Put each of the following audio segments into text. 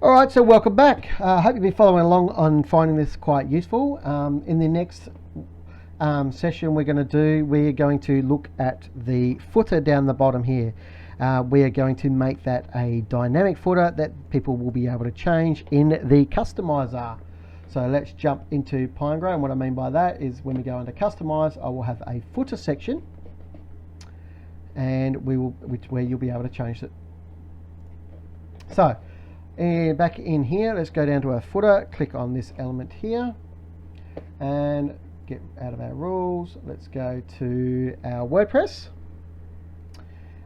Alright, so welcome back. I hope you've been following along on finding this quite useful. In the next session we're going to look at the footer down the bottom here. We are going to make that a dynamic footer that people will be able to change in the customizer. So let's jump into Pinegrow, and what I mean by that is when we go into customize, I will have a footer section, and where you'll be able to change it. So back in here, let's go down to our footer, click on this element here, and get out of our rules. Let's go to our WordPress,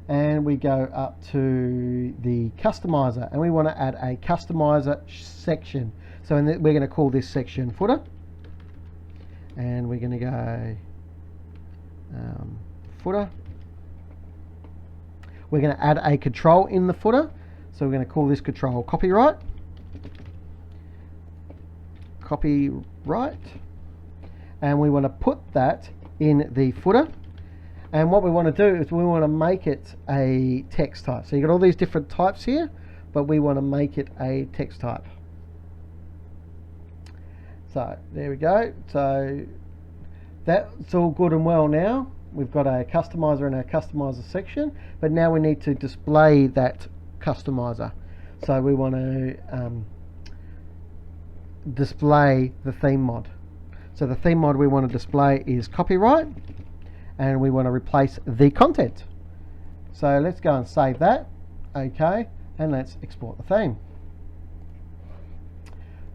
and we go up to the customizer, and we want to add a customizer section. So we're going to call this section footer, and we're going to go footer. We're going to add a control in the footer. So we're going to call this control copyright, and we want to put that in the footer. And what we want to do is we want to make it a text type. So you've got all these different types here, but we want to make it a text type. So there we go. So that's all good and well now. We've got a customizer in our customizer section, but now we need to display that customizer. So we want to display the theme mod. So the theme mod we want to display is copyright, and we want to replace the content. So let's go and save that. Okay, and let's export the theme.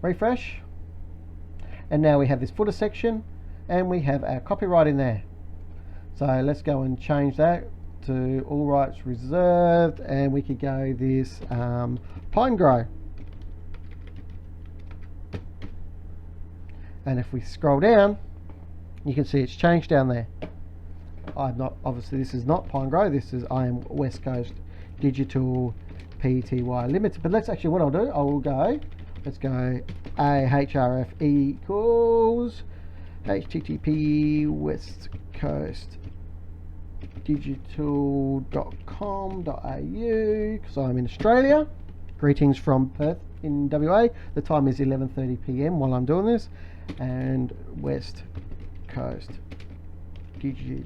Refresh, and now we have this footer section, and we have our copyright in there. So let's go and change that to all rights reserved, and we could go this Pinegrow. And if we scroll down, you can see it's changed down there. Obviously this is not Pinegrow, this is I am West Coast Digital Pty Limited. But let's actually, what I'll do, let's go ahref equals http West Coast digital.com.au, because I'm in Australia. Greetings from Perth in WA. The time is 11:30 PM while I'm doing this, and West Coast Digital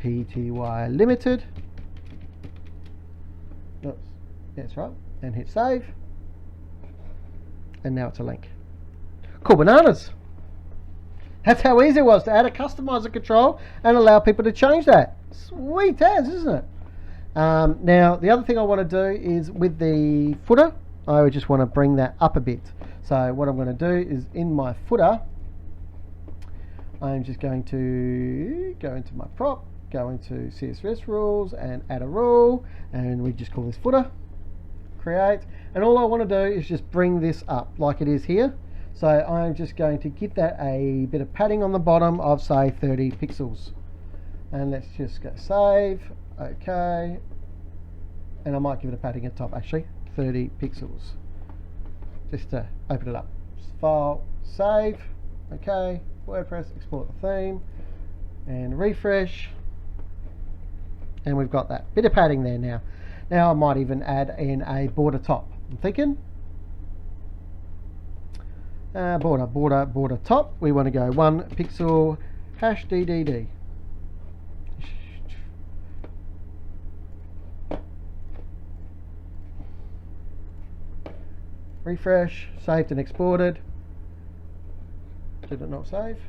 Pty Limited. Oops, that's right, and hit save, and now it's a link. Cool bananas. That's how easy it was to add a customizer control and allow people to change that. Sweet as, isn't it? Now, the other thing I want to do is with the footer, I would just want to bring that up a bit. So what I'm going to do is in my footer, I'm just going to go into my prop, go into CSS rules and add a rule, and we just call this footer, create. And all I want to do is just bring this up like it is here. So I'm just going to give that a bit of padding on the bottom of, say, 30 pixels. And let's just go save, okay. And I might give it a padding at the top, actually, 30 pixels. Just to open it up. File, save, okay, WordPress, export the theme, and refresh. And we've got that bit of padding there now. Now I might even add in a border top, I'm thinking. Border top, we want to go 1 pixel #DDD. Refresh, saved and exported. Did it not save?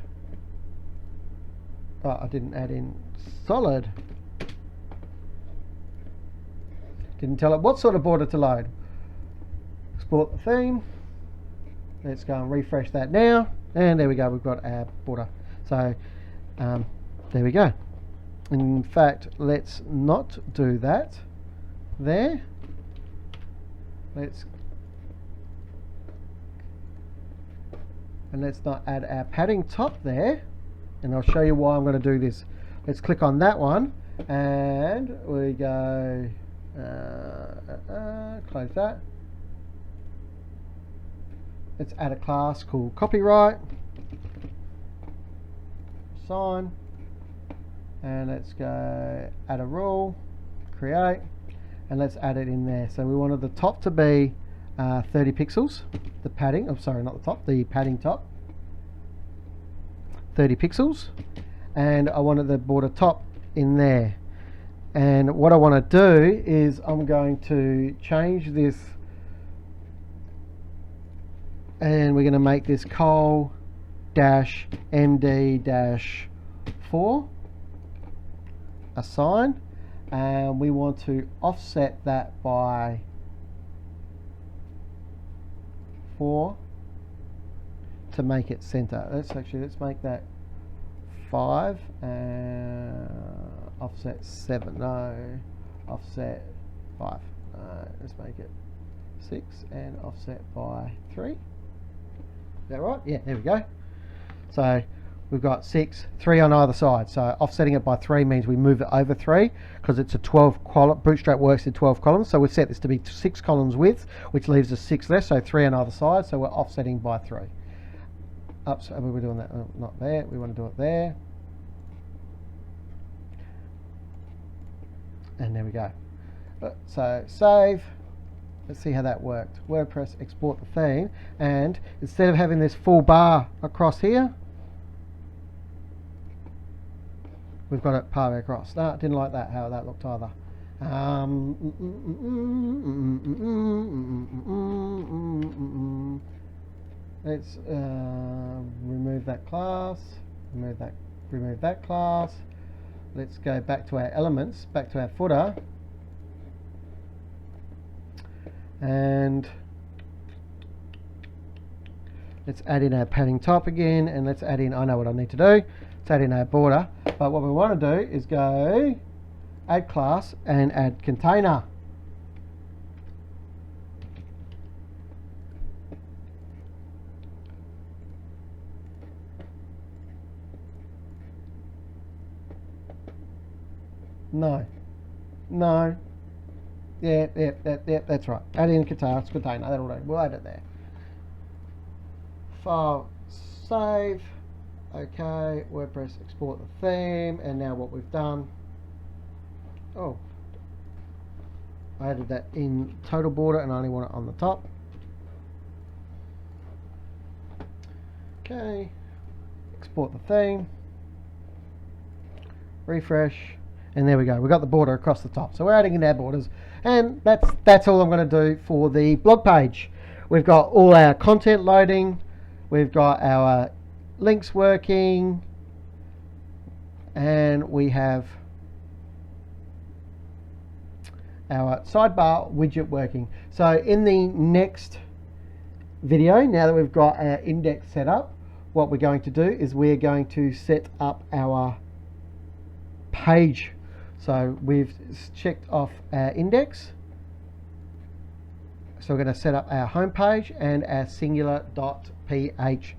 Oh, I didn't add in solid. Didn't tell it what sort of border to load. Export the theme. Let's go and refresh that now, and there we go, we've got our border. So there we go. In fact, let's not do that there. Let's not add our padding top there, and I'll show you why I'm going to do this. Let's click on that one, and we go close that. Let's add a class called copyright, sign, and let's go add a rule, create, and let's add it in there. So we wanted the top to be 30 pixels, the padding, I'm sorry, not the top, the padding top, 30 pixels, and I wanted the border top in there. And what I want to do is I'm going to change this, and we're going to make this Col-MD-4 assign, and we want to offset that by 4 to make it center. Let's make that 5 and offset 7. No, offset 5. Let's make it 6 and offset by 3. Is that right? Yeah, there we go. So we've got 6, 3 on either side. So offsetting it by 3 means we move it over 3 because it's a 12 column. Bootstrap works in 12 columns. So we've set this to be 6 columns width, which leaves us 6 less. So 3 on either side. So we're offsetting by 3. Oops, we're doing that. Not there. We want to do it there. And there we go. So save. Let's see how that worked. WordPress, export the theme, and instead of having this full bar across here, we've got it partway across. No, I didn't like that, how that looked either. Let's remove that class, remove that class. Let's go back to our elements, back to our footer, and let's add in our padding top again, and let's add in, I know what I need to do, let's add in our border. But what we want to do is go add class and add container. No. Yeah, that's right. Add in container, that'll do. We'll add it there. File, save. Okay, WordPress, export the theme, and now what we've done. Oh, I added that in total border and I only want it on the top. Okay, export the theme, refresh, and there we go. We've got the border across the top. So we're adding in our borders, and that's all I'm going to do for the blog page. We've got all our content loading, we've got our links working, and we have our sidebar widget working. So in the next video, now that we've got our index set up, what we're going to do is we're going to set up our page. So we've checked off our index. So we're going to set up our home page and our singular.php.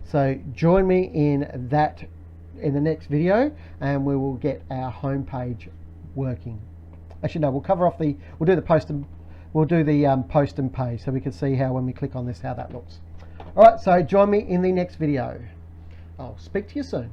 So join me in that in the next video, and we will get our home page working. Actually, no, we'll cover off the, we'll do the post and post and pay, so we can see how when we click on this how that looks. All right, so join me in the next video. I'll speak to you soon.